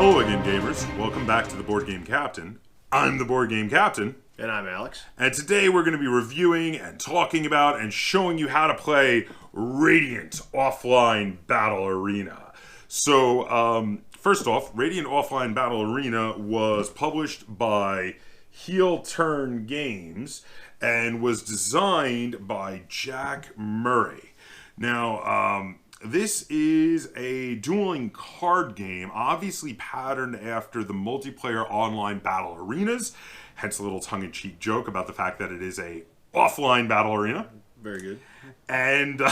Hello again, gamers. Welcome back to the Board Game Captain. I'm the Board Game Captain. And I'm Alex. And today we're going to be reviewing and talking about and showing you how to play Radiant Offline Battle Arena. So, first off, Radiant Offline Battle Arena was published by Heel Turn Games and was designed by Jack Murray. Now, this is a dueling card game, obviously patterned after the multiplayer online battle arenas, hence a little tongue-in-cheek joke about the fact that it is a offline battle arena. Very good. And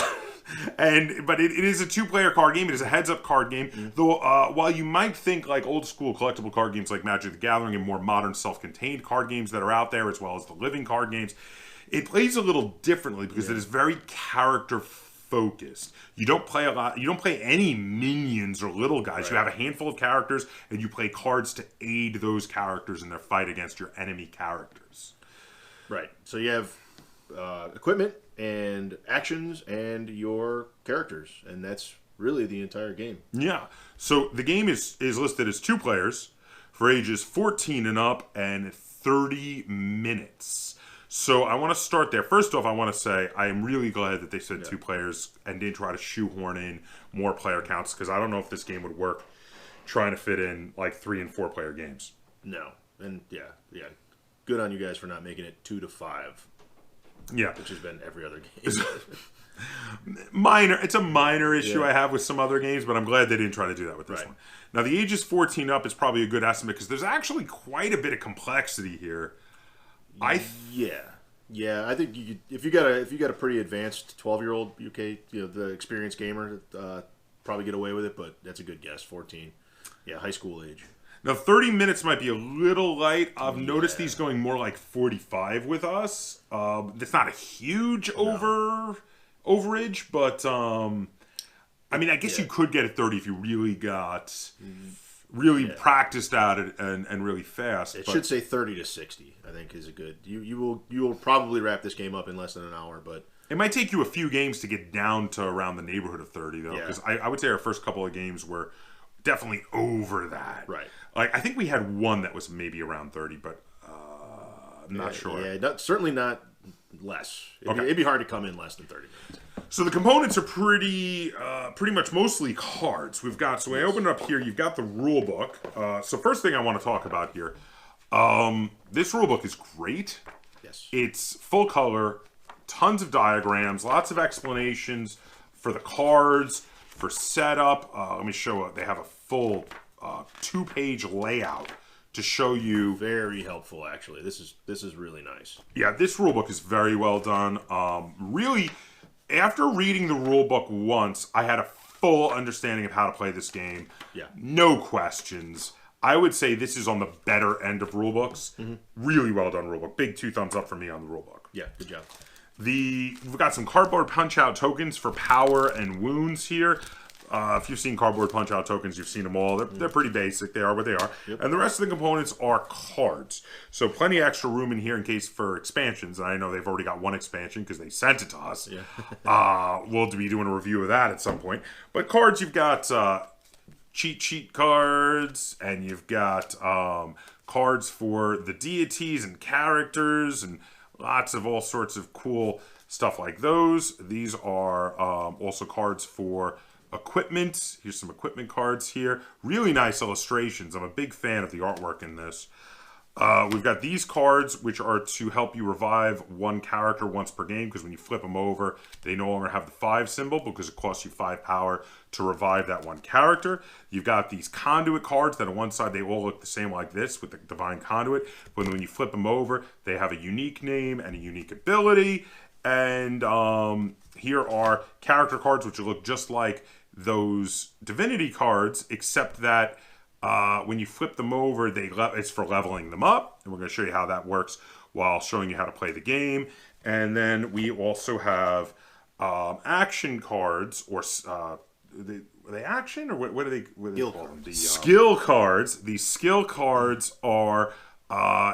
but it is a two-player card game. It is a heads-up card game. Though while you might think like old-school collectible card games like Magic the Gathering and more modern self-contained card games that are out there, as well as the living card games, it plays a little differently because it is very character-focused. You don't play a lot. You don't play any minions or little guys. Right. You have a handful of characters, and you play cards to aid those characters in their fight against your enemy characters. Right. So you have equipment and actions and your characters, and that's really the entire game. Yeah. So the game is listed as 2 players for ages 14 and up and 30 minutes. So I want to start there. First off, I want to say I am really glad that they said 2 players and didn't try to shoehorn in more player counts, because I don't know if this game would work trying to fit in like 3 and 4 player games. No. And yeah. Good on you guys for not making it 2 to 5. Yeah. Which has been every other game. Minor. It's a minor issue I have with some other games, but I'm glad they didn't try to do that with this one. Now, the ages 14 up is probably a good estimate because there's actually quite a bit of complexity here. I think you could, if you got a pretty advanced 12-year-old UK, the experienced gamer, probably get away with it, but that's a good guess. 14, high school age. Now 30 minutes might be a little light. I've noticed these going more like 45 with us. That's not a huge overage, but I mean, I guess you could get it 30 if you really got. Really practiced at it and really fast. It should say 30 to 60, I think, is a good. You will probably wrap this game up in less than an hour, but it might take you a few games to get down to around the neighborhood of 30, though, because I would say our first couple of games were definitely over that. Right. Like I think we had one that was maybe around 30, but I'm not sure. Yeah, certainly not less. It'd be hard to come in less than 30 minutes. So the components are pretty much mostly cards. We've got, so when I open it up here, you've got the rule book. So first thing I want to talk about here, this rule book is great. Yes. It's full color, tons of diagrams, lots of explanations for the cards, for setup. Let me show they have a full 2-page layout to show you. Very helpful, actually. This is really nice. Yeah, this rule book is very well done. Really, after reading the rule book once, I had a full understanding of how to play this game. Yeah. No questions. I would say this is on the better end of rule books. Really well done rule book. Big 2 thumbs up for me on the rule book. Yeah, good job. We've got some cardboard punch-out tokens for power and wounds here. If you've seen cardboard punch-out tokens, you've seen them all. They're pretty basic. They are what they are. Yep. And the rest of the components are cards. So plenty of extra room in here in case for expansions. And I know they've already got one expansion because they sent it to us. Yeah. We'll be doing a review of that at some point. But cards, you've got cheat sheet cards, and you've got cards for the deities and characters, and lots of all sorts of cool stuff like those. These are also cards for equipment. Here's some equipment cards here. Really nice illustrations. I'm a big fan of the artwork in this. We've got these cards, which are to help you revive one character once per game, because when you flip them over, they no longer have the 5 symbol because it costs you 5 power to revive that one character. You've got these conduit cards that on one side they all look the same like this with the Divine Conduit, but when you flip them over, they have a unique name and a unique ability. And here are character cards, which look just like those divinity cards, except that when you flip them over, it's for leveling them up, and we're going to show you how that works while showing you how to play the game. And then we also have action cards, or are they action, or what do they call them? Skill cards. These skill cards are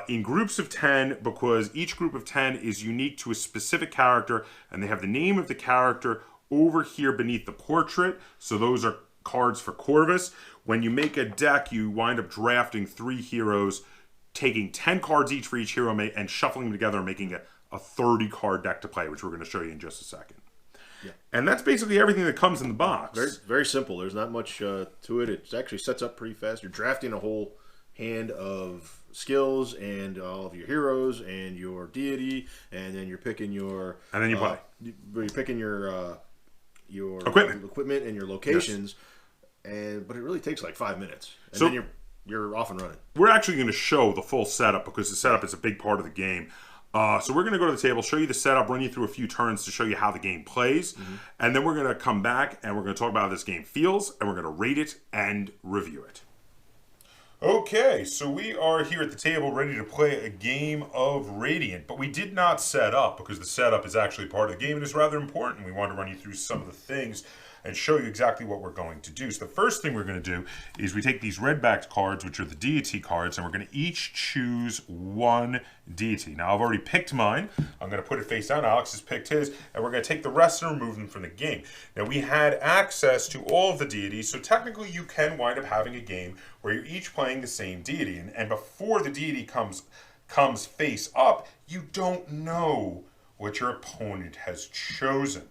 in groups of 10 because each group of 10 is unique to a specific character, and they have the name of the character over here beneath the portrait. So those are cards for Corvus. When you make a deck, you wind up drafting 3 heroes, taking 10 cards each for each hero, and shuffling them together and making a 30-card deck to play, which we're going to show you in just a second. Yeah. And that's basically everything that comes in the box. Very, very simple. There's not much to it. It actually sets up pretty fast. You're drafting a whole hand of skills and all of your heroes and your deity, and then you're picking your... And then you play. You're picking your equipment and your locations, but it really takes like 5 minutes. And then you're off and running. We're actually going to show the full setup because the setup is a big part of the game. So we're going to go to the table, show you the setup, run you through a few turns to show you how the game plays, and then we're going to come back and we're going to talk about how this game feels, and we're going to rate it and review it. Okay, so we are here at the table ready to play a game of Radiant, but we did not set up because the setup is actually part of the game and is rather important. We want to run you through some of the things and show you exactly what we're going to do. So the first thing we're going to do is we take these red-backed cards, which are the deity cards, and we're going to each choose one deity. Now, I've already picked mine. I'm going to put it face down. Alex has picked his, and we're going to take the rest and remove them from the game. Now, we had access to all of the deities, so technically you can wind up having a game where you're each playing the same deity, and before the deity comes face up, you don't know what your opponent has chosen.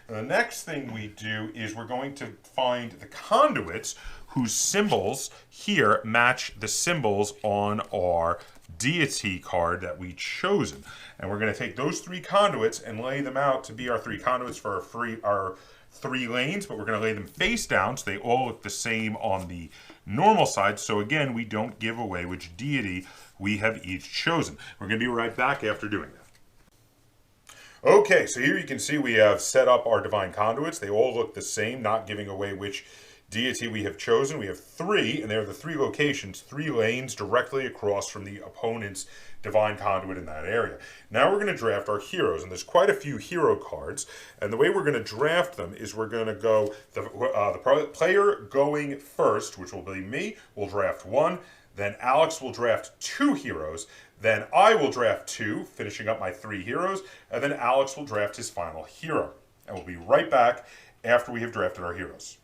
And the next thing we do is we're going to find the conduits whose symbols here match the symbols on our deity card that we chosen. And we're going to take those 3 conduits and lay them out to be our 3 conduits for our 3 lanes, but we're going to lay them face down so they all look the same on the normal side. So again, we don't give away which deity we have each chosen. We're going to be right back after doing that. Okay, so here you can see we have set up our divine conduits. They all look the same, not giving away which deity we have chosen. We have 3, and they're the 3 locations, 3 lanes directly across from the opponent's divine conduit in that area. Now we're going to draft our heroes, and there's quite a few hero cards, and the way we're going to draft them is we're going to go, the player going first, which will be me, will draft 1, then Alex will draft 2 heroes, then I will draft 2, finishing up my 3 heroes, and then Alex will draft his final hero. And we'll be right back after we have drafted our heroes.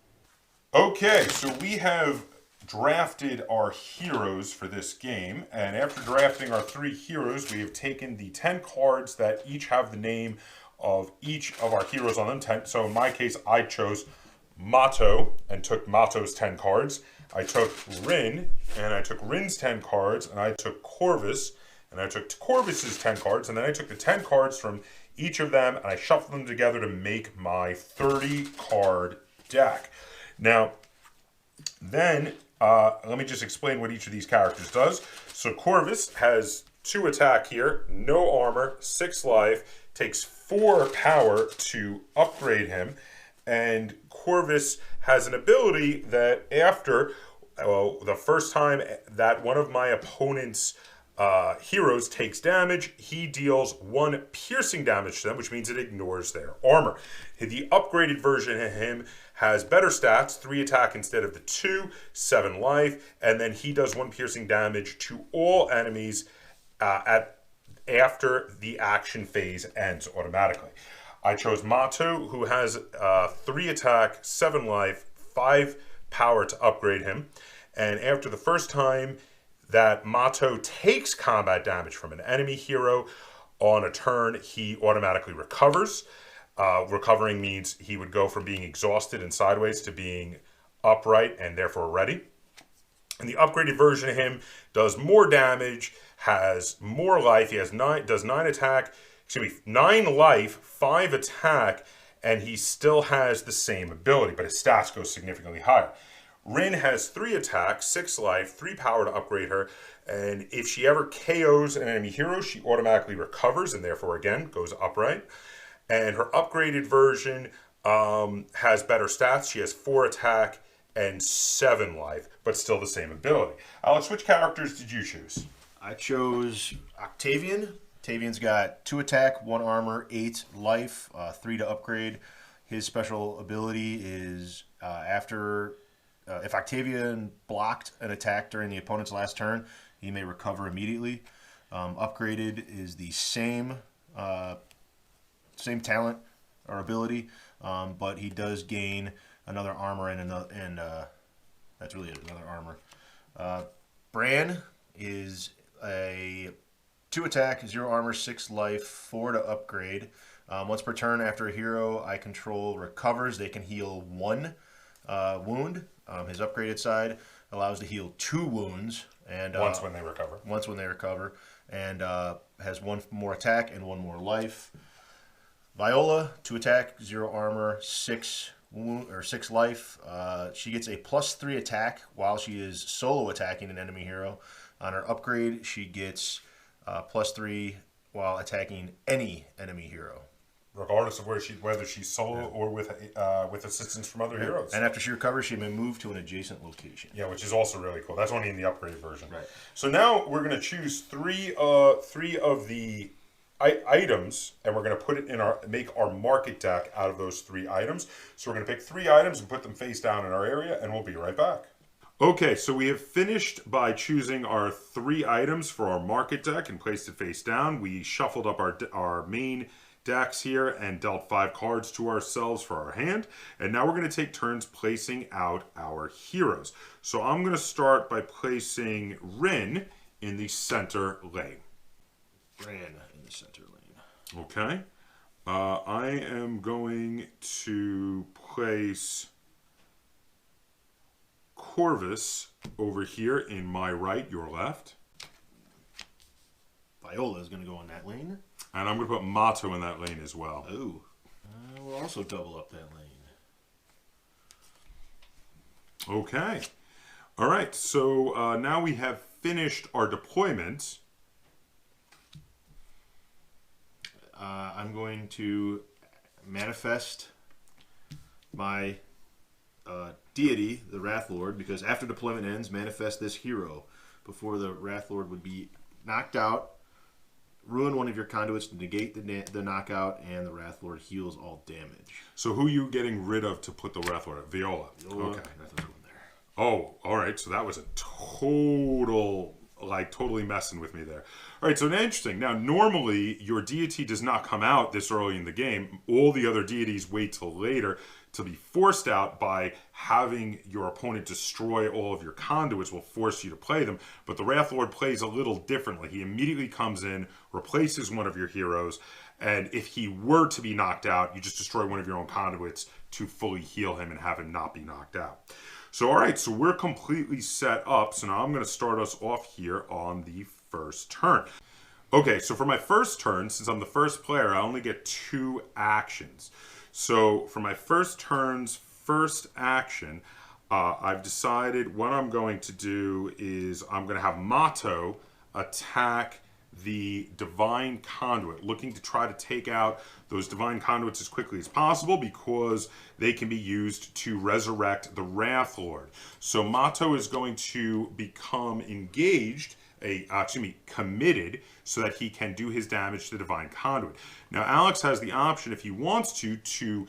Okay, so we have drafted our heroes for this game, and after drafting our 3 heroes, we have taken the 10 cards that each have the name of each of our heroes on them. So in my case, I chose Mato and took Mato's 10 cards. I took Rin, and I took Rin's 10 cards, and I took Corvus, and I took Corvus's 10 cards, and then I took the 10 cards from each of them, and I shuffled them together to make my 30-card deck. Now, then, let me just explain what each of these characters does. So Corvus has 2 attack here, no armor, 6 life, takes 4 power to upgrade him, and Corvus has an ability that after the first time that one of my opponent's heroes takes damage, he deals 1 piercing damage to them, which means it ignores their armor. The upgraded version of him has better stats, 3 attack instead of the 2, 7 life, and then he does 1 piercing damage to all enemies after the action phase ends automatically. I chose Mato, who has 3 attack, 7 life, 5 power to upgrade him. And after the first time that Mato takes combat damage from an enemy hero on a turn, he automatically recovers. Recovering means he would go from being exhausted and sideways to being upright and therefore ready. And the upgraded version of him does more damage, has more life. He has does 9 attack, 9 life, 5 attack, and he still has the same ability, but his stats go significantly higher. Rin has 3 attack, 6 life, 3 power to upgrade her, and if she ever KOs an enemy hero, she automatically recovers and therefore again goes upright. And her upgraded version has better stats. She has 4 attack and 7 life, but still the same ability. Alex, which characters did you choose? I chose Octavian. Octavian's got 2 attack, 1 armor, 8 life, 3 to upgrade. His special ability is if Octavian blocked an attack during the opponent's last turn, he may recover immediately. Upgraded is the same talent or ability, but he does gain another armor and That's really it, another armor. Bran is a 2 attack, 0 armor, 6 life, 4 to upgrade. Once per turn after a hero I control recovers, they can heal 1 wound. His upgraded side allows to heal 2 wounds. And once when they recover. Once when they recover. And has 1 more attack and 1 more life. Viola, 2 attack, 0 armor, 6 wound, or 6 life. She gets a +3 attack while she is solo attacking an enemy hero. On her upgrade, she gets +3 while attacking any enemy hero, regardless of whether she's solo or with assistance from other heroes. And after she recovers, she may move to an adjacent location. Yeah, which is also really cool. That's only in the upgrade version. Right. So now we're going to choose three of the items, and we're going to put it in make our market deck out of those 3 items. So we're going to pick 3 items and put them face down in our area, and we'll be right back. Okay, so we have finished by choosing our 3 items for our market deck and placed it face down. We shuffled up our main decks here and dealt 5 cards to ourselves for our hand. And now we're going to take turns placing out our heroes. So I'm going to start by placing Rin in the center lane. Bran in the center lane. Okay. I am going to place Corvus over here in my right, your left. Viola is going to go in that lane. And I'm going to put Mato in that lane as well. Oh. We'll also double up that lane. Okay. All right. So now we have finished our deployment. I'm going to manifest my deity, the Wrath Lord, because after deployment ends, manifest this hero. Before the Wrath Lord would be knocked out, ruin one of your conduits to negate the knockout, and the Wrath Lord heals all damage. So who are you getting rid of to put the Wrath Lord? Viola. Okay. Oh, all right. So that was a totally messing with me there. All right, so now interesting. Now, normally, your deity does not come out this early in the game. All the other deities wait till later to be forced out by having your opponent destroy all of your conduits will force you to play them. But the Wrath Lord plays a little differently. He immediately comes in, replaces one of your heroes, and if he were to be knocked out, you just destroy one of your own conduits to fully heal him and have him not be knocked out. So, all right, so we're completely set up. So now I'm going to start us off here on the first turn. Okay, so for my first turn, since I'm the first player, I only get 2 actions. So for my first turn's first action, I've decided what I'm going to do is I'm going to have Mato attack the Divine Conduit, looking to try to take out those Divine Conduits as quickly as possible because they can be used to resurrect the Wrath Lord. So Mato is going to become engaged, committed, so that he can do his damage to the Divine Conduit. Now Alex has the option, if he wants to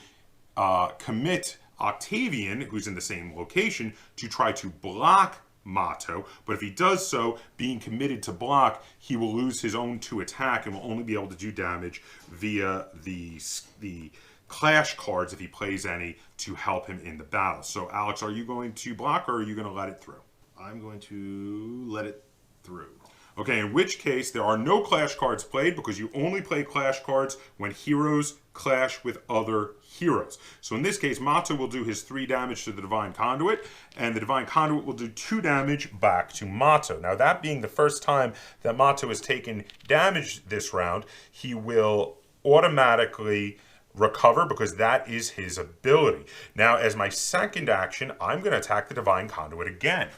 commit Octavian, who's in the same location, to try to block Mato, but if he does so, being committed to block, he will lose his own 2 attack and will only be able to do damage via the clash cards, if he plays any, to help him in the battle. So Alex, are you going to block or are you going to let it through? I'm going to let it through. Okay, in which case there are no clash cards played because you only play clash cards when heroes clash with other heroes. So in this case, Mato will do his 3 damage to the Divine Conduit, and the Divine Conduit will do 2 damage back to Mato. Now, that being the first time that Mato has taken damage this round, he will automatically recover because that is his ability. Now, as my second action, I'm going to attack the Divine Conduit again.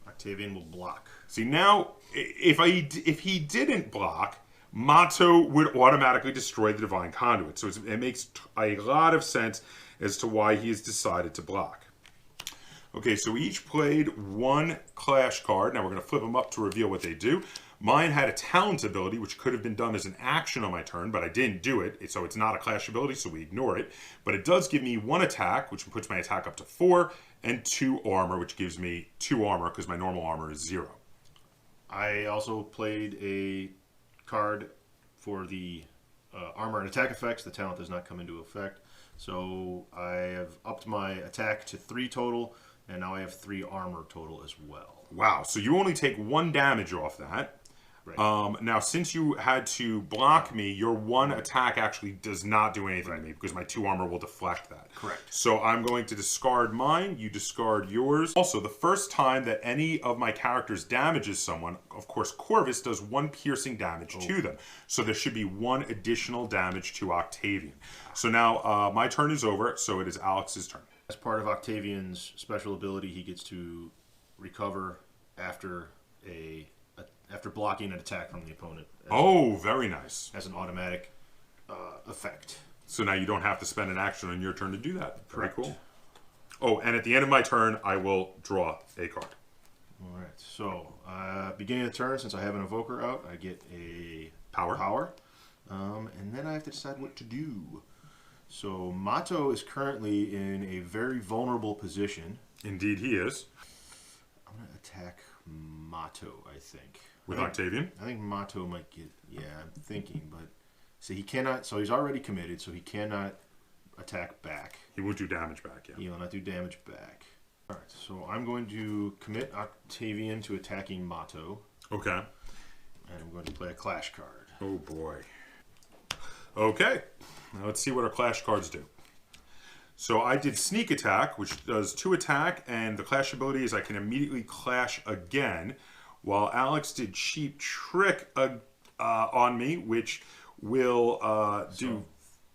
Octavian will block. See, now, if he didn't block, Mato would automatically destroy the Divine Conduit. So it makes a lot of sense as to why he has decided to block. Okay, so we each played 1 clash card. Now we're going to flip them up to reveal what they do. Mine had a talent ability, which could have been done as an action on my turn, but I didn't do it. So it's not a clash ability, so we ignore it. But it does give me 1 attack, which puts my attack up to 4, and 2 armor, which gives me 2 armor because my normal armor is 0. I also played a card for the armor and attack effects. The talent does not come into effect. So I have upped my attack to 3 total, and now I have 3 armor total as well. Wow, so you only take 1 damage off that. Right. Now, since you had to block me, your 1 attack actually does not do anything to me because my 2 armor will deflect that. Correct. So I'm going to discard mine, you discard yours. Also, the first time that any of my characters damages someone, of course, Corvus does 1 piercing damage to them. So there should be 1 additional damage to Octavian. So now my turn is over, so it is Alex's turn. As part of Octavian's special ability, he gets to recover after blocking an attack from the opponent. Very nice. As an automatic effect. So now you don't have to spend an action on your turn to do that. Very Correct. cool. Oh, and at the end of my turn, I will draw a card. All right. So, beginning of the turn, since I have an evoker out, I get a Power. And then I have to decide what to do. So, Mato is currently in a very vulnerable position. Indeed, he is. I'm going to attack Mato, I think. With Octavian? I think Mato might get... Yeah, I'm thinking, but... So he cannot... So he's already committed, so he cannot attack back. He won't do damage back, yeah. He will not do damage back. Alright, so I'm going to commit Octavian to attacking Mato. Okay. And I'm going to play a clash card. Oh, boy. Okay. Now let's see what our clash cards do. So I did Sneak Attack, which does 2 attack, and the clash ability is I can immediately clash again, while Alex did Cheap Trick on me, which will do...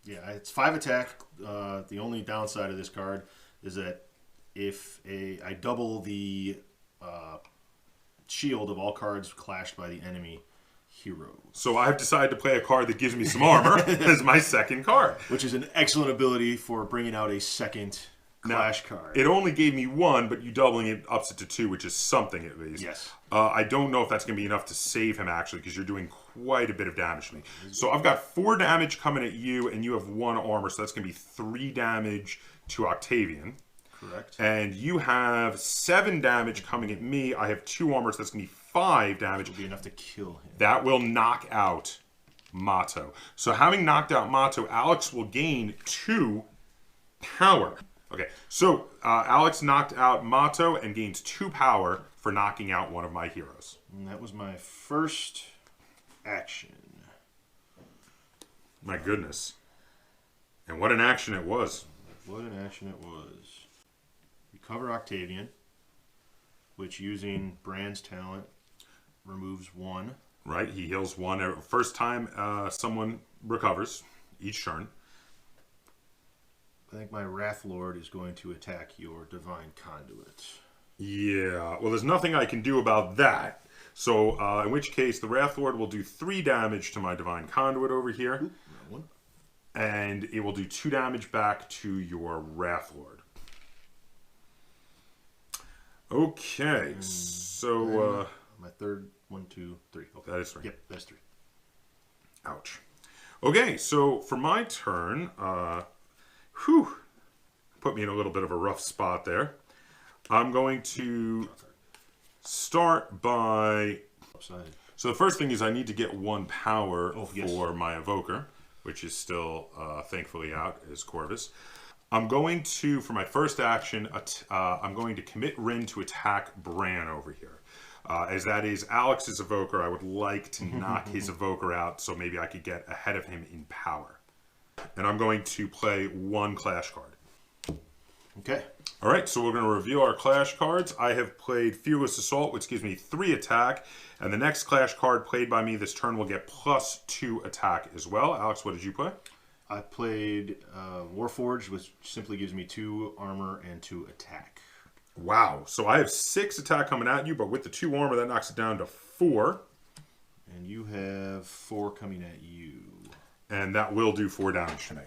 Yeah, it's 5 attack. The only downside of this card is that if I double the shield of all cards clashed by the enemy hero. So I've decided to play a card that gives me some armor as my second card. Which is an excellent ability for bringing out a second clash card. It only gave me 1, but you doubling it ups it to 2, which is something at least. Yes. I don't know if that's going to be enough to save him, actually, because you're doing quite a bit of damage to me. So I've got 4 damage coming at you, and you have 1 armor, so that's going to be 3 damage to Octavian. Correct. And you have 7 damage coming at me. I have 2 armor, so that's going to be 5 damage. Which will be enough to kill him. That will knock out Mato. So having knocked out Mato, Alex will gain 2 power. Okay, so Alex knocked out Mato and gains 2 power for knocking out one of my heroes. And that was my first action. My goodness. And what an action it was. What an action it was. Recover Octavian, which using Brand's talent removes 1. Right, he heals 1 first time someone recovers each turn. I think my Wrath Lord is going to attack your Divine Conduit. Yeah, well, there's nothing I can do about that. So, in which case, the Wrath Lord will do 3 damage to my Divine Conduit over here. Oop, that one. And it will do 2 damage back to your Wrath Lord. Okay, so... my third, 1, 2, 3. Okay. That is 3. Yep, that's 3. Ouch. Okay, so for my turn... put me in a little bit of a rough spot there. I'm going to start by... Upside. So the first thing is I need to get 1 power yes. for my Evoker, which is still thankfully out as Corvus. I'm going to, for my first action, I'm going to commit Rin to attack Bran over here. As that is Alex's Evoker, I would like to knock his Evoker out so maybe I could get ahead of him in power. And I'm going to play 1 clash card. Okay. All right, so we're going to reveal our clash cards. I have played Fearless Assault, which gives me 3 attack. And the next clash card played by me this turn will get +2 attack as well. Alex, what did you play? I played Warforged, which simply gives me 2 armor and 2 attack. Wow. So I have 6 attack coming at you, but with the 2 armor, that knocks it down to 4. And you have 4 coming at you. And that will do 4 damage to me.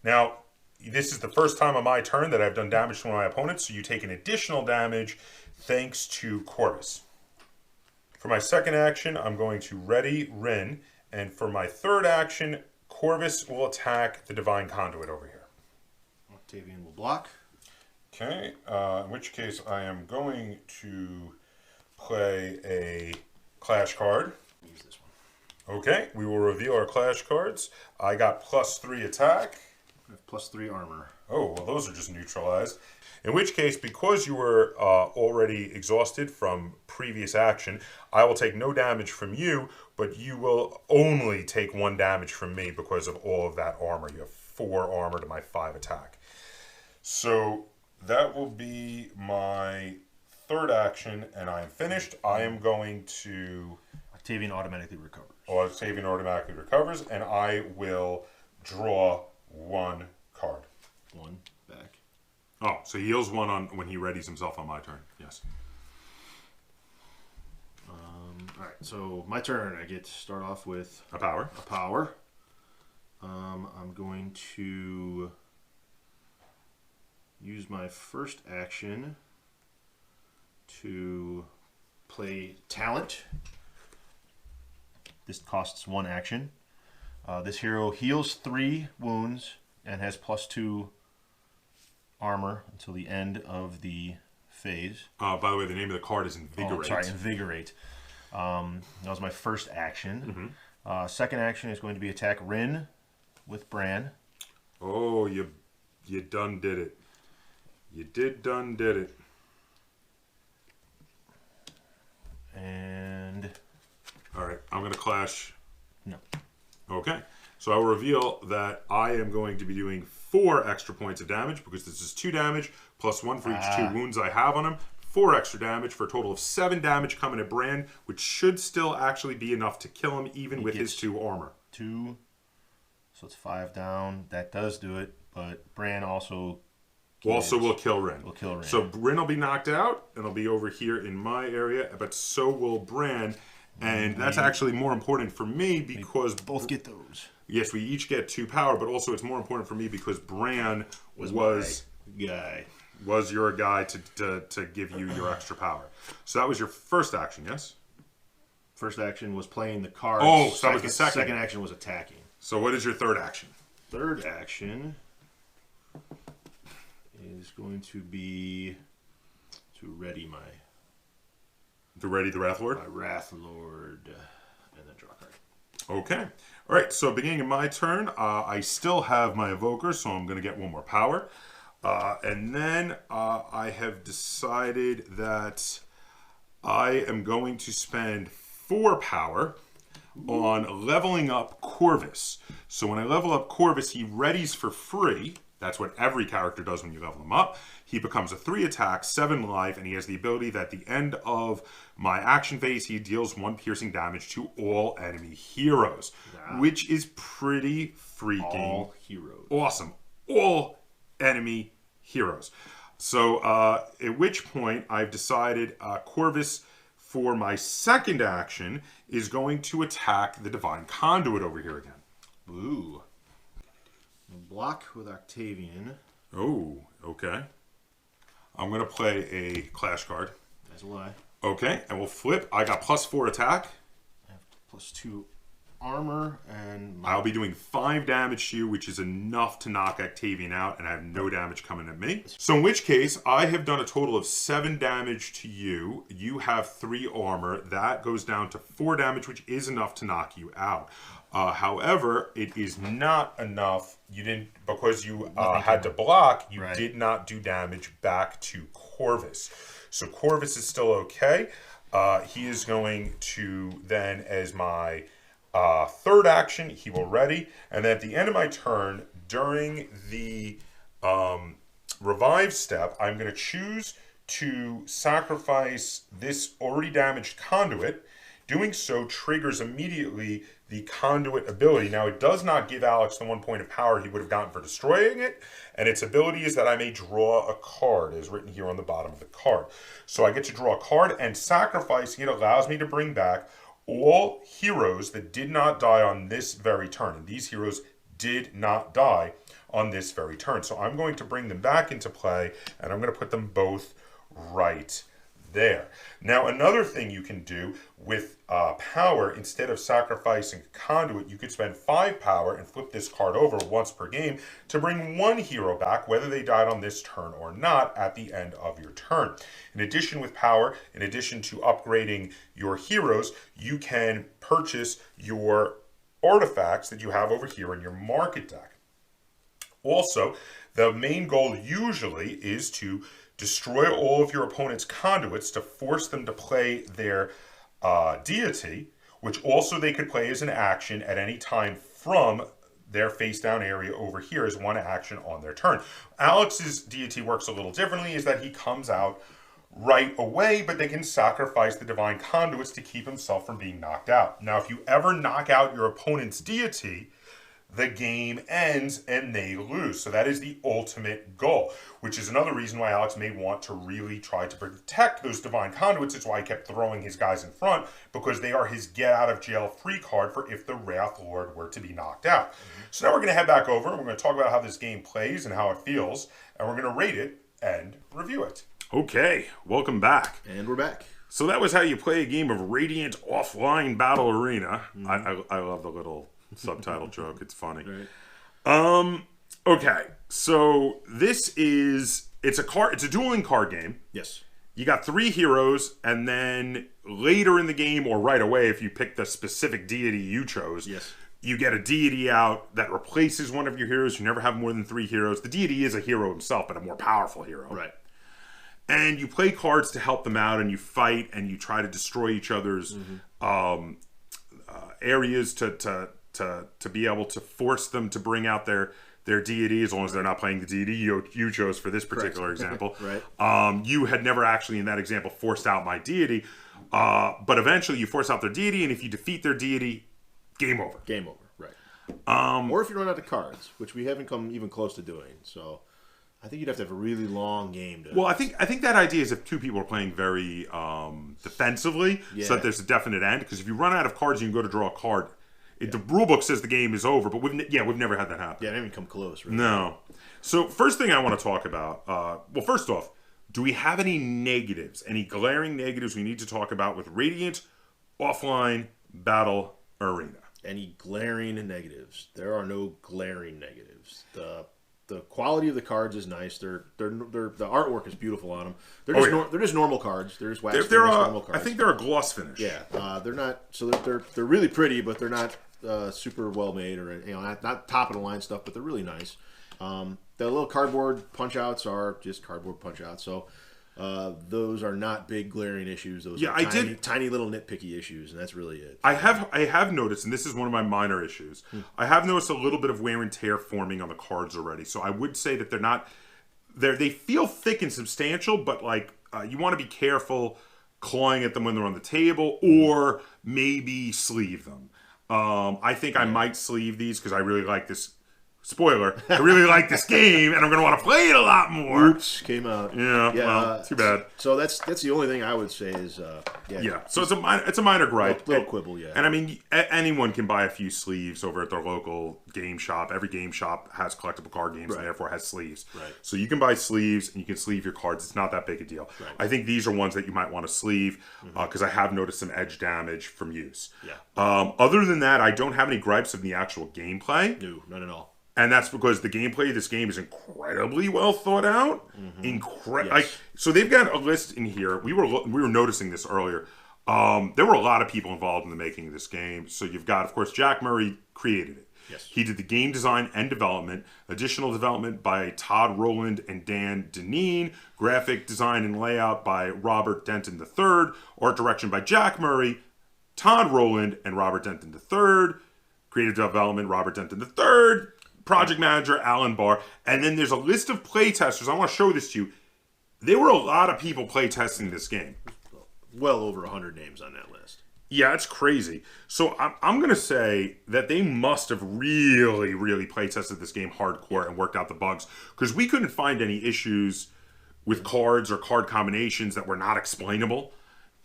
Now, this is the first time on my turn that I've done damage to one of my opponents, so you take an additional damage thanks to Corvus. For my second action, I'm going to ready Rin, and for my third action, Corvus will attack the Divine Conduit over here. Octavian will block. Okay, in which case I am going to play a clash card. Use this one. Okay, we will reveal our clash cards. I got +3 attack. I have +3 armor. Oh, well, those are just neutralized. In which case, because you were already exhausted from previous action, I will take no damage from you, but you will only take 1 damage from me because of all of that armor. You have 4 armor to my 5 attack. So that will be my 3rd action, and I am finished. I am going to... Octavian automatically recovers. Octavian automatically recovers, and I will draw 1 card. 1 back. Oh, so he heals 1 on when he readies himself on my turn. Yes. All right, so my turn. I get to start off with a power. A power. I'm going to use my first action to play Talent. This costs 1 action. This hero heals 3 wounds and has +2 armor until the end of the phase. By the way, the name of the card is Invigorate. Oh, sorry, Invigorate. That was my first action. Second action is going to be attack Rin with Bran. Oh, you done did it. You done did it. And... all right, I'm going to clash. No. Okay. So I will reveal that I am going to be doing 4 extra points of damage because this is 2 damage plus 1 for each 2 wounds I have on him. 4 extra damage for a total of 7 damage coming at Bran, which should still actually be enough to kill him even with his 2 armor. 2, so it's 5 down. That does do it, but Bran also will kill Rin. Will kill Rin. So Rin will be knocked out, and he'll be over here in my area, but so will Bran. And that's actually more important for me because... we both get those. Yes, we each get 2 power, but also it's more important for me because Bran was your guy to give you your extra power. So that was your first action, yes? First action was playing the cards. Oh, so that was the second. Second action was attacking. So what is your third action? Third action is going to be to ready my... To ready the Wrath Lord? My Wrath Lord. And then draw a card. Okay. All right, so beginning of my turn, I still have my Evoker, so I'm going to get 1 more power. And then I have decided that I am going to spend 4 power on leveling up Corvus. So when I level up Corvus, he readies for free. That's what every character does when you level him up. He becomes a 3 attack, 7 life, and he has the ability that at the end of my action phase, he deals 1 piercing damage to all enemy heroes, which is pretty freaking all heroes. Awesome. All enemy heroes. So at which point I've decided Corvus for my second action is going to attack the Divine Conduit over here again. Ooh. Block with Octavian. Oh, okay. I'm going to play a Clash card. As will I. Okay, and we'll flip. I got +4 attack. I have +2 armor, and... I'll be doing 5 damage to you, which is enough to knock Octavian out, and I have no damage coming at me. So in which case, I have done a total of 7 damage to you. You have 3 armor. That goes down to 4 damage, which is enough to knock you out. However, it is not enough. You didn't, because you had to block, you did not do damage back to Corvus. So Corvus is still okay. He is going to then, as my third action, he will ready. And then at the end of my turn, during the revive step, I'm going to choose to sacrifice this already damaged conduit. Doing so triggers immediately the conduit ability. Now, it does not give Alex the 1 point of power he would have gotten for destroying it, and its ability is that I may draw a card, as written here on the bottom of the card. So I get to draw a card, and sacrificing it allows me to bring back all heroes that did not die on this very turn. And these heroes did not die on this very turn. So I'm going to bring them back into play, and I'm going to put them both right there. Now, another thing you can do with power, instead of sacrificing conduit, you could spend 5 power and flip this card over once per game to bring 1 hero back, whether they died on this turn or not, at the end of your turn. In addition, with power, in addition to upgrading your heroes, you can purchase your artifacts that you have over here in your market deck. Also, the main goal usually is to destroy all of your opponent's conduits to force them to play their deity, which also they could play as an action at any time from their face down area over here as one action on their turn. Alex's deity works a little differently, is that he comes out right away, but they can sacrifice the divine conduits to keep himself from being knocked out. Now, if you ever knock out your opponent's deity, the game ends and they lose. So that is the ultimate goal, which is another reason why Alex may want to really try to protect those divine conduits. It's why he kept throwing his guys in front, because they are his get out of jail free card for if the Wrath Lord were to be knocked out. So now we're going to head back over and we're going to talk about how this game plays and how it feels, and we're going to rate it and review it. Okay, welcome back. And we're back. So that was how you play a game of Radiant Offline Battle Arena. I love the little subtitle joke. It's funny. Right. Okay, so it's a dueling card game. Yes. You got 3 heroes, and then later in the game, or right away, if you pick the specific deity you chose, yes, you get a deity out that replaces one of your heroes. You never have more than 3 heroes. The deity is a hero himself, but a more powerful hero. Right. And you play cards to help them out, and you fight, and you try to destroy each other's areas to be able to force them to bring out their deity, as long as they're not playing the deity you chose for this particular example. Right. You had never actually, in that example, forced out my deity, but eventually you force out their deity, and if you defeat their deity, game over. Game over, right. Or if you run out of cards, which we haven't come even close to doing, so I think you'd have to have a really long game to... Well, I think that idea is if 2 people are playing very defensively, so that there's a definite end, because if you run out of cards and you go to draw a card, the rule book says the game is over, but we've never had that happen. Yeah, I haven't even come close, really. No. So first thing I want to talk about, well, first off, do we have any negatives, any glaring negatives we need to talk about with Radiant Offline Battle Arena? Any glaring negatives? There are no glaring negatives. The quality of the cards is nice. The artwork is beautiful on them. They're just normal cards. They're just wax finish normal cards. I think they're a gloss finish. Yeah, they're not. So they're really pretty, but they're not super well made, or not top of the line stuff. But they're really nice. The little cardboard punch outs are just cardboard punch outs. So those are not big glaring issues. Those are tiny little nitpicky issues, and that's really it. I have noticed, and this is one of my minor issues. I have noticed a little bit of wear and tear forming on the cards already. So I would say that they feel thick and substantial, but like you want to be careful clawing at them when they're on the table, or maybe sleeve them. I think I might sleeve these because I really like this. Spoiler, I really like this game, and I'm going to want to play it a lot more. Oops, came out. Yeah, well, too bad. So that's the only thing I would say is, So it's a minor gripe. Little quibble, yeah. And I mean, anyone can buy a few sleeves over at their local game shop. Every game shop has collectible card games, and therefore has sleeves. Right. So you can buy sleeves, and you can sleeve your cards. It's not that big a deal. Right. I think these are ones that you might want to sleeve, because I have noticed some edge damage from use. Yeah. Other than that, I don't have any gripes of the actual gameplay. No, none at all. And that's because the gameplay of this game is incredibly well thought out. So they've got a list in here. We were noticing this earlier. There were a lot of people involved in the making of this game. So you've got, of course, Jack Murray created it. Yes. He did the game design and development. Additional development by Todd Rowland and Dan Deneen. Graphic design and layout by Robert Denton III. Art direction by Jack Murray, Todd Rowland, and Robert Denton III. Creative development, Robert Denton III. Project manager, Alan Barr. And then there's a list of playtesters. I want to show this to you. There were a lot of people playtesting this game. Well over 100 names on that list. Yeah, it's crazy. So I'm going to say that they must have really, really playtested this game hardcore and worked out the bugs. Because we couldn't find any issues with cards or card combinations that were not explainable.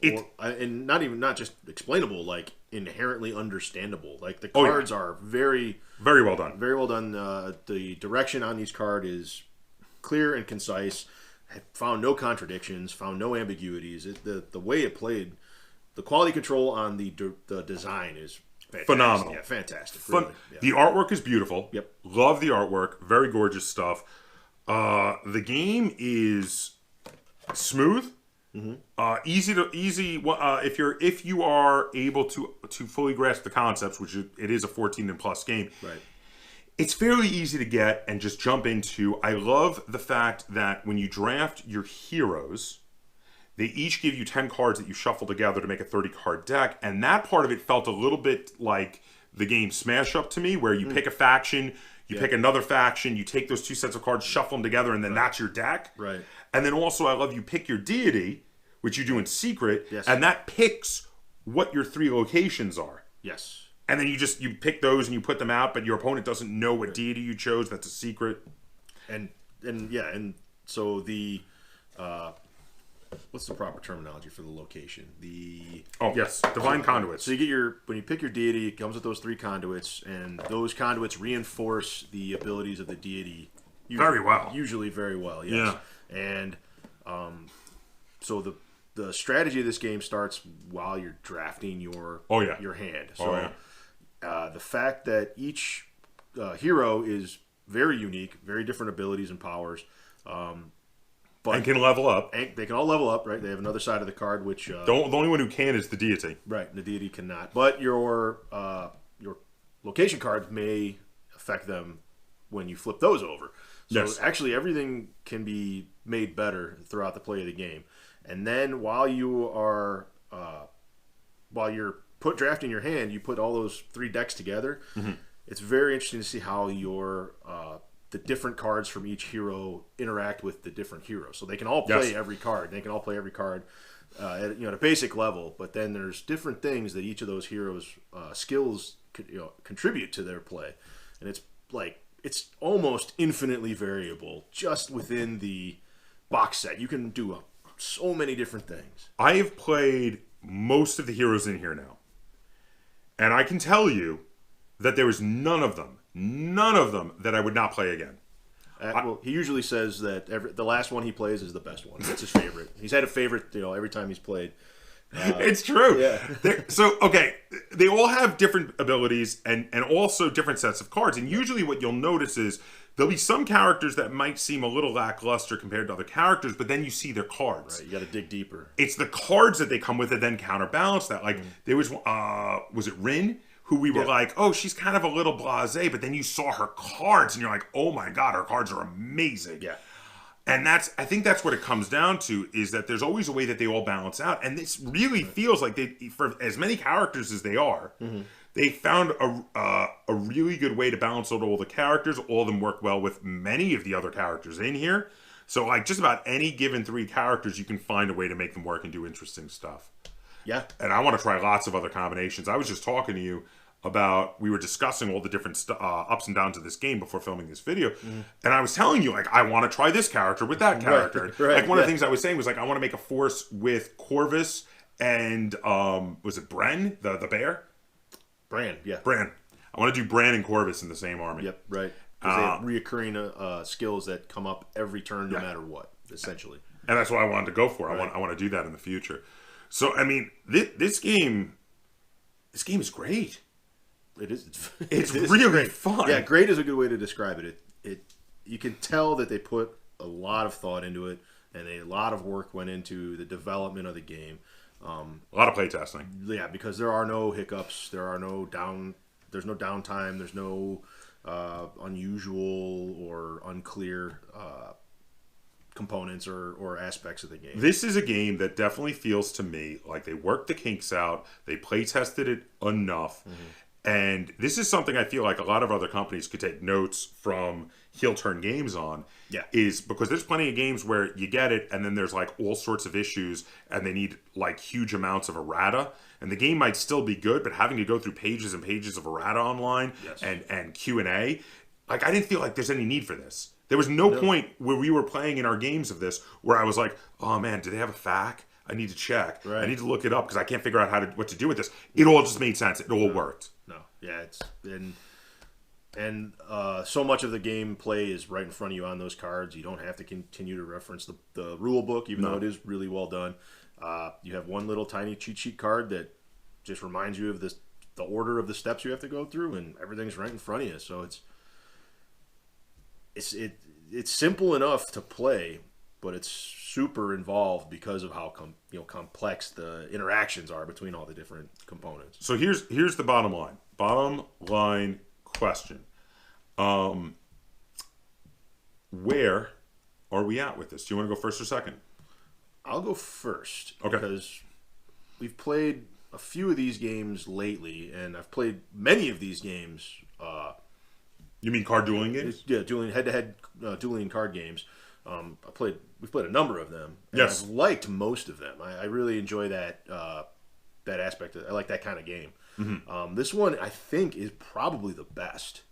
And not just explainable, like inherently understandable. Like the cards are very well done. Very well done. The direction on these cards is clear and concise. I found no contradictions. Found no ambiguities. The way it played, the quality control on the design is fantastic. Phenomenal. Yeah, fantastic. Really. Yeah. The artwork is beautiful. Yep. Love the artwork. Very gorgeous stuff. The game is smooth. Easy. If you are able to fully grasp the concepts, which it is a 14 and plus game. Right. It's fairly easy to get and just jump into. I love the fact that when you draft your heroes, they each give you 10 cards that you shuffle together to make a 30-card deck, and that part of it felt a little bit like the game Smash Up to me, where you pick a faction, you pick another faction, you take those 2 sets of cards, shuffle them together, and then that's your deck. Right. And then also I love you pick your deity, which you do in secret, Yes. and that picks what your 3 locations are. Yes. And then you pick those and you put them out, but your opponent doesn't know what deity you chose. That's a secret. And so the what's the proper terminology for the location? Divine conduits. So you get when you pick your deity, it comes with those 3 conduits, and those conduits reinforce the abilities of the deity Very well. Usually very well, yes. Yeah. And so the strategy of this game starts while you're drafting your hand. So the fact that each hero is very unique, very different abilities and powers, but and can level up. And they can all level up, right? They have another side of the card, which the only one who can is the deity, right? And the deity cannot. But your location cards may affect them when you flip those over. So actually, everything can be made better throughout the play of the game. And then while you're drafting your hand, you put all those 3 decks together. Mm-hmm. It's very interesting to see how the different cards from each hero interact with the different heroes. So they can all play every card. They can all play every card at a basic level. But then there's different things that each of those heroes' skills contribute to their play, and it's almost infinitely variable just within the box set. You can do so many different things. I have played most of the heroes in here now, and I can tell you that there is none of them that I would not play again. Well, he usually says that the last one he plays is the best one. That's his favorite. He's had a favorite, every time he's played. It's true. Yeah. They all have different abilities and also different sets of cards. And usually what you'll notice is there'll be some characters that might seem a little lackluster compared to other characters, but then you see their cards. Right, you got to dig deeper. It's the cards that they come with that then counterbalance that. Like, there was it Rin? Who we were like, oh, she's kind of a little blasé, but then you saw her cards and you're like, oh my God, her cards are amazing. Yeah. And I think that's what it comes down to, is that there's always a way that they all balance out. And this really feels like for as many characters as they are, they found a really good way to balance out all the characters. All of them work well with many of the other characters in here. So like just about any given 3 characters, you can find a way to make them work and do interesting stuff. Yeah. And I want to try lots of other combinations. I was just talking to you about, we were discussing all the different ups and downs of this game before filming this video. And I was telling you, like, I want to try this character with that character. Right. Like, one of the things I was saying was, like, I want to make a force with Corvus and, was it Bren, the bear? Bran, yeah. Bran. I want to do Bran and Corvus in the same army. Yep, right. Because they have reoccurring skills that come up every turn no matter what, essentially. And that's what I wanted to go for. I want to do that in the future. So, I mean, this game is great. It is. It's really great. fun. Yeah, great is a good way to describe it. You can tell that they put a lot of thought into it, and a lot of work went into the development of the game. A lot of playtesting. Yeah, because there are no hiccups. There's no downtime. There's no unusual or unclear components or aspects of the game. This is a game that definitely feels to me like they worked the kinks out. They play tested it enough. And this is something I feel like a lot of other companies could take notes from heel turn games on. Yeah. Is because there's plenty of games where you get it and then there's like all sorts of issues and they need like huge amounts of errata. And the game might still be good, but having to go through pages and pages of errata online and Q&A, like I didn't feel like there's any need for this. There was no point where we were playing in our games of this where I was like, oh man, do they have a FAQ? I need to check. Right. I need to look it up because I can't figure out what to do with this. It all just made sense. It all worked. No, yeah, it's and so much of the gameplay is right in front of you on those cards. You don't have to continue to reference the rule book, even though it is really well done. You have one little tiny cheat sheet card that just reminds you of the order of the steps you have to go through, and everything's right in front of you. So it's simple enough to play, but it's super involved because of how complex the interactions are between all the different components. So here's the bottom line. Bottom line question. Where are we at with this? Do you want to go first or second? I'll go first. Okay. Because we've played a few of these games lately, and I've played many of these games. You mean card dueling games? Yeah, dueling head-to-head dueling card games. We've played a number of them. And Yes. I've liked most of them. I really enjoy that that aspect. I like that kind of game. Mm-hmm. This one, I think, is probably the best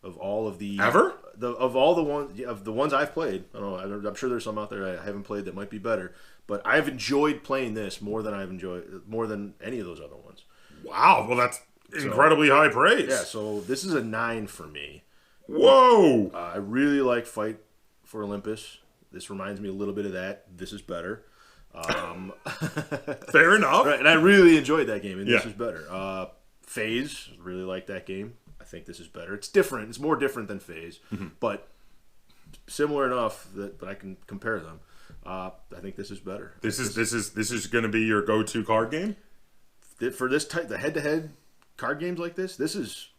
of all of the Ever? Of all the ones I've played. I don't know, I'm sure there's some out there I haven't played that might be better, but I've enjoyed playing this more than any of those other ones. Wow. Well, that's incredibly high praise. Yeah, so this is a 9 for me. Whoa. I really like Fight for Olympus. This reminds me a little bit of that. This is better. Fair enough. Right, and I really enjoyed that game, and this Yeah. is better. Phase, really like that game. I think this is better. It's different. It's more different than Phase, but similar enough that I can compare them. I think this is better. This is going to be your go-to card game? For this type, the head-to-head card games like this is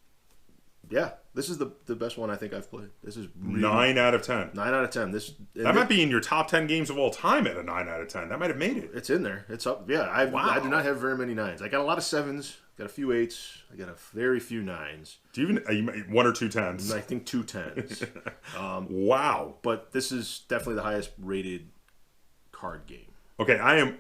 the best one I think I've played. This is really, 9 out of 10. 9 out of 10. That might be in your top 10 games of all time at a 9 out of 10. That might have made it. It's in there. It's up. Yeah, I do not have very many 9s. I got a lot of 7s. Got a few 8s. I got a very few 9s. Do you even 1 or 2 10s? I think 2 10s. Wow. But this is definitely the highest rated card game. Okay, I am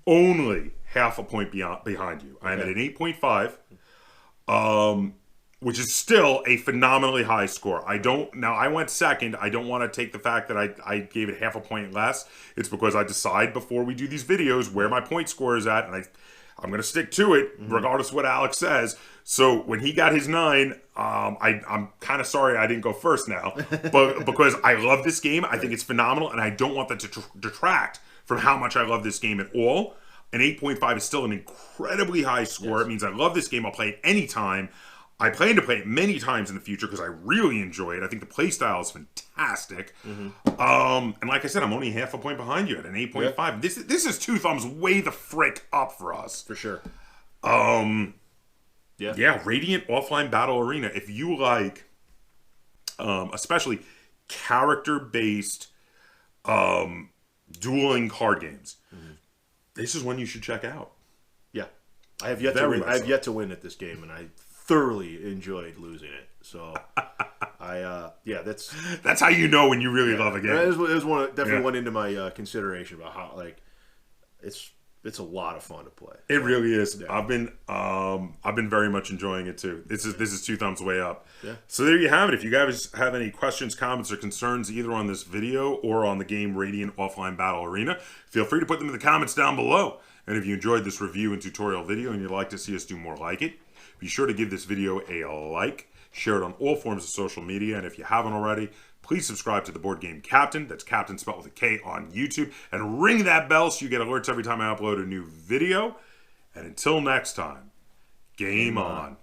only half a point behind you. I am at an 8.5, which is still a phenomenally high score. I went second. I don't want to take the fact that I gave it half a point less. It's because I decide before we do these videos where my point score is at, and I'm going to stick to it regardless of what Alex says. So when he got his 9, I'm kind of sorry I didn't go first now, but because I love this game, I think it's phenomenal, and I don't want that to detract from how much I love this game at all. An 8.5 is still an incredibly high score. Yes. It means I love this game. I'll play it anytime. I plan to play it many times in the future because I really enjoy it. I think the play style is fantastic. And like I said, I'm only half a point behind you at an 8.5. Yeah. This is 2 thumbs way the frick up for us. For sure. Yeah, Radiant Offline Battle Arena. If you like, especially character-based dueling card games, this is one you should check out. Yeah. I have yet to win. I have yet to win at this game, and I thoroughly enjoyed losing it. So, that's how you know when you really love a game. It was definitely went into my consideration about how it's a lot of fun to play. It really is. Yeah. I've been very much enjoying it too. This is 2 thumbs way up. Yeah. So there you have it. If you guys have any questions, comments, or concerns either on this video or on the game Radiant Offline Battle Arena, feel free to put them in the comments down below. And if you enjoyed this review and tutorial video and you'd like to see us do more like it, be sure to give this video a like, share it on all forms of social media, and if you haven't already, please subscribe to the Board Game Kaptain. That's Kaptain spelled with a K on YouTube. And ring that bell so you get alerts every time I upload a new video. And until next time, game on.